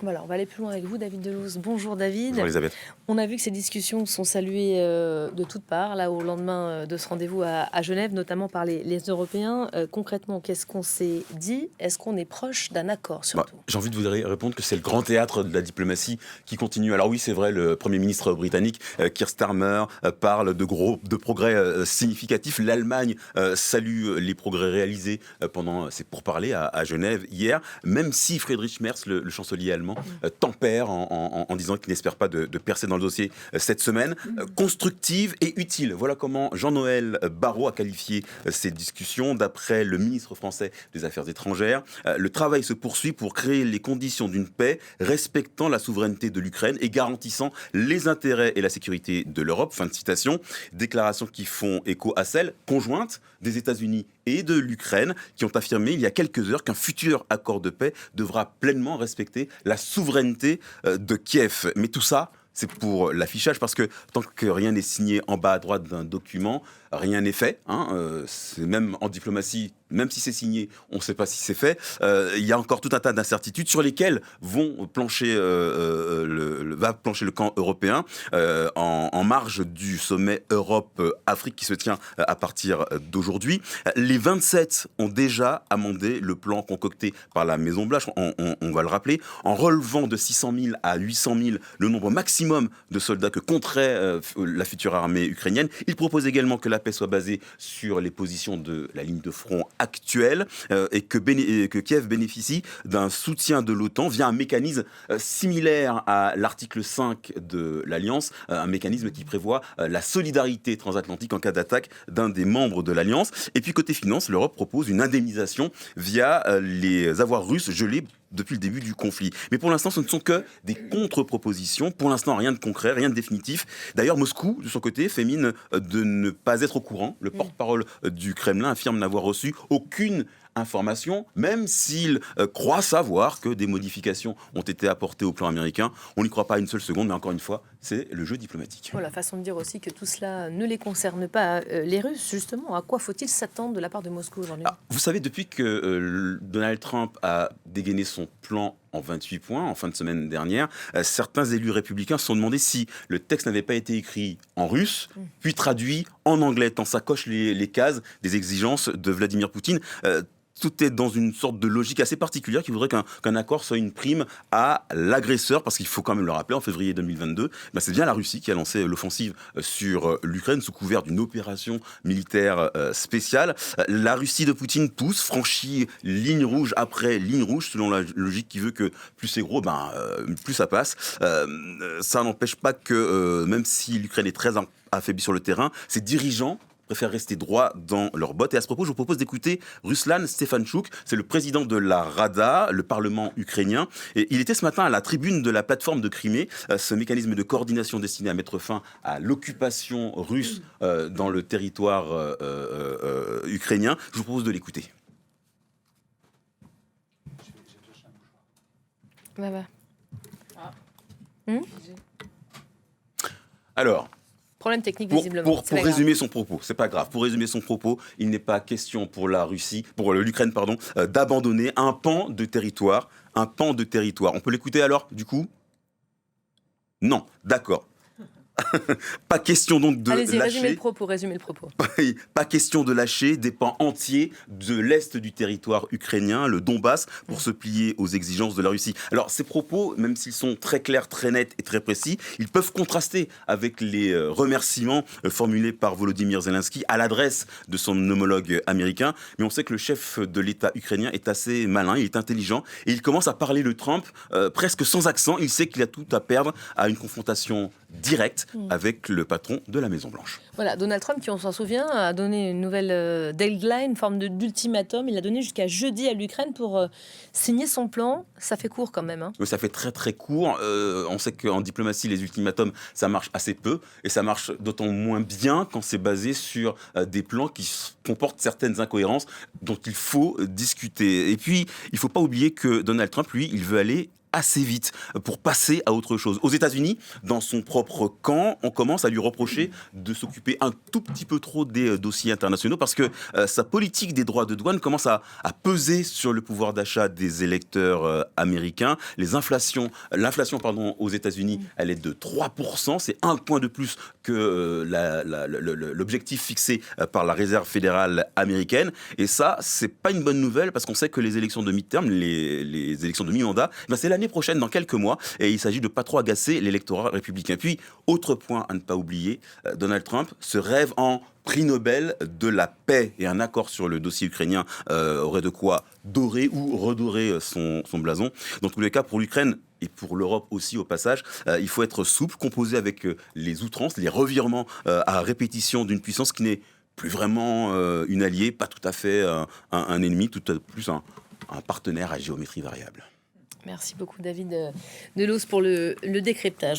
Voilà, on va aller plus loin avec vous, David Delouz. Bonjour David. Bonjour Elisabeth. On a vu que ces discussions sont saluées de toutes parts, là au lendemain de ce rendez-vous à Genève, notamment par les Européens. Concrètement, qu'est-ce qu'on s'est dit? Est-ce qu'on est proche d'un accord surtout? J'ai envie de vous répondre que c'est le grand théâtre de la diplomatie qui continue. Alors oui, c'est vrai, le Premier ministre britannique, Keir Starmer, parle de progrès significatifs. L'Allemagne salue les progrès réalisés pendant ces pourparlers à Genève hier, même si Friedrich Merz, le chancelier allemand, tempère en disant qu'il n'espère pas de percer dans le dossier cette semaine. Constructive et utile. Voilà comment Jean-Noël Barrot a qualifié ces discussions. D'après le ministre français des Affaires étrangères, le travail se poursuit pour créer les conditions d'une paix respectant la souveraineté de l'Ukraine et garantissant les intérêts et la sécurité de l'Europe. Fin de citation. Déclarations qui font écho à celles conjointes des États-Unis et de l'Ukraine, qui ont affirmé il y a quelques heures qu'un futur accord de paix devra pleinement respecter la souveraineté de Kiev. Mais tout ça, c'est pour l'affichage, parce que tant que rien n'est signé en bas à droite d'un document, rien n'est fait. C'est même en diplomatie, même si c'est signé, on ne sait pas si c'est fait. Il y a encore tout un tas d'incertitudes sur lesquelles va plancher le camp européen en marge du sommet Europe-Afrique qui se tient à partir d'aujourd'hui. Les 27 ont déjà amendé le plan concocté par la Maison-Blanche, on va le rappeler, en relevant de 600 000 à 800 000 le nombre maximum de soldats que compterait la future armée ukrainienne. Il propose également que la paix soit basée sur les positions de la ligne de front actuelle et que Kiev bénéficie d'un soutien de l'OTAN via un mécanisme similaire à l'article 5 de l'Alliance, un mécanisme qui prévoit la solidarité transatlantique en cas d'attaque d'un des membres de l'Alliance. Et puis côté finance, l'Europe propose une indemnisation via les avoirs russes gelés depuis le début du conflit. Mais pour l'instant, ce ne sont que des contre-propositions. Pour l'instant, rien de concret, rien de définitif. D'ailleurs, Moscou, de son côté, fait mine de ne pas être au courant. Le porte-parole du Kremlin affirme n'avoir reçu aucune information, même s'il croit savoir que des modifications ont été apportées au plan américain. On n'y croit pas une seule seconde, mais encore une fois, c'est le jeu diplomatique. Voilà, façon de dire aussi que tout cela ne les concerne pas. Les Russes, justement, à quoi faut-il s'attendre de la part de Moscou aujourd'hui? Vous savez, depuis que Donald Trump a dégainé son plan en 28 points, en fin de semaine dernière, certains élus républicains se sont demandé si le texte n'avait pas été écrit en russe, puis traduit en anglais, tant ça coche les cases des exigences de Vladimir Poutine. Tout est dans une sorte de logique assez particulière qui voudrait qu'un accord soit une prime à l'agresseur, parce qu'il faut quand même le rappeler, en février 2022, c'est bien la Russie qui a lancé l'offensive sur l'Ukraine sous couvert d'une opération militaire spéciale. La Russie de Poutine pousse, franchit ligne rouge après ligne rouge, selon la logique qui veut que plus c'est gros, plus ça passe. Ça n'empêche pas que, même si l'Ukraine est très affaiblie sur le terrain, ses dirigeants préfèrent rester droits dans leurs bottes. Et à ce propos, je vous propose d'écouter Ruslan Stefanchuk, c'est le président de la Rada, le Parlement ukrainien. Et il était ce matin à la tribune de la plateforme de Crimée, ce mécanisme de coordination destiné à mettre fin à l'occupation russe dans le territoire ukrainien. Je vous propose de l'écouter. Alors, Problème technique, visiblement. Pour résumer son propos, c'est pas grave. Pour résumer son propos, il n'est pas question pour l'Ukraine, d'abandonner un pan de territoire. On peut l'écouter alors, du coup? Non, d'accord. Pas question donc de Allez-y, lâcher. Résumez le propos. Pas question de lâcher des pans entiers de l'est du territoire ukrainien, le Donbass, pour se plier aux exigences de la Russie. Alors ces propos, même s'ils sont très clairs, très nets et très précis, ils peuvent contraster avec les remerciements formulés par Volodymyr Zelensky à l'adresse de son homologue américain. Mais on sait que le chef de l'État ukrainien est assez malin, il est intelligent, et il commence à parler le Trump presque sans accent. Il sait qu'il a tout à perdre à une confrontation directe avec le patron de la Maison-Blanche. Voilà, Donald Trump, qui on s'en souvient, a donné une nouvelle deadline, une forme d'ultimatum. Il a donné jusqu'à jeudi à l'Ukraine pour signer son plan. Ça fait court quand même. Oui, ça fait très très court. On sait qu'en diplomatie, les ultimatums, ça marche assez peu. Et ça marche d'autant moins bien quand c'est basé sur des plans qui comportent certaines incohérences dont il faut discuter. Et puis, il ne faut pas oublier que Donald Trump, lui, il veut aller assez vite pour passer à autre chose. Aux États-Unis, dans son propre camp, on commence à lui reprocher de s'occuper un tout petit peu trop des dossiers internationaux parce que sa politique des droits de douane commence à peser sur le pouvoir d'achat des électeurs américains. L'inflation aux États-Unis, elle est de 3%. C'est un point de plus que l'objectif fixé par la Réserve fédérale américaine. Et ça, c'est pas une bonne nouvelle parce qu'on sait que les élections de mi-terme, les élections de mi-mandat, c'est l'année prochaine, dans quelques mois. Et il s'agit de pas trop agacer l'électorat républicain. Puis, autre point à ne pas oublier, Donald Trump se rêve en prix Nobel de la paix, et un accord sur le dossier ukrainien aurait de quoi dorer ou redorer son blason. Dans tous les cas, pour l'Ukraine et pour l'Europe aussi au passage, il faut être souple, composer avec les outrances, les revirements à répétition d'une puissance qui n'est plus vraiment une alliée, pas tout à fait un ennemi, tout à plus un partenaire à géométrie variable. Merci beaucoup David Delos pour le décryptage.